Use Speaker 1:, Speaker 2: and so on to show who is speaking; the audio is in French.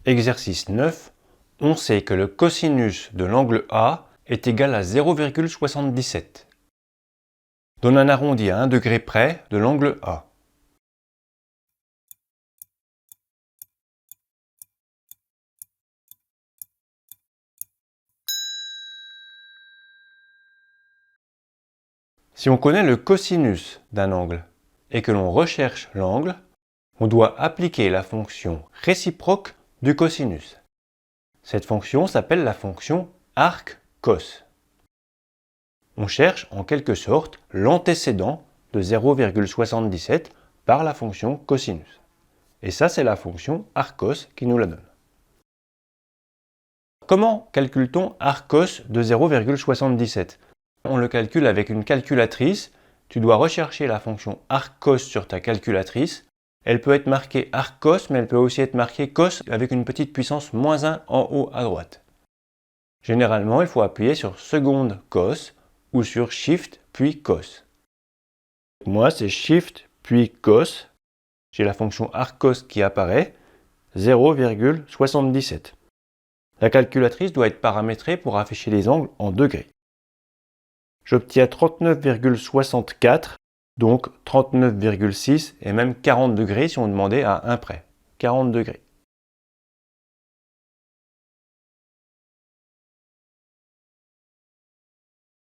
Speaker 1: Exercice 9. On sait que le cosinus de l'angle A est égal à 0,77. Donne un arrondi à 1 degré près de l'angle A. Si on connaît le cosinus d'un angle et que l'on recherche l'angle, on doit appliquer la fonction réciproque du cosinus. Cette fonction s'appelle la fonction arc-cos. On cherche en quelque sorte l'antécédent de 0,77 par la fonction cosinus. Et ça, c'est la fonction arc-cos qui nous la donne. Comment calcule-t-on arc-cos de 0,77? On le calcule avec une calculatrice. Tu dois rechercher la fonction arc-cos sur ta calculatrice. Elle peut être marquée arc-cos, mais elle peut aussi être marquée cos avec une petite puissance -1 en haut à droite. Généralement, il faut appuyer sur seconde cos ou sur shift puis cos. Moi, c'est shift puis cos. J'ai la fonction arc-cos qui apparaît, 0,77. La calculatrice doit être paramétrée pour afficher les angles en degrés. J'obtiens 39,64, donc 39,6 et même 40 degrés si on demandait à 1 près. 40 degrés.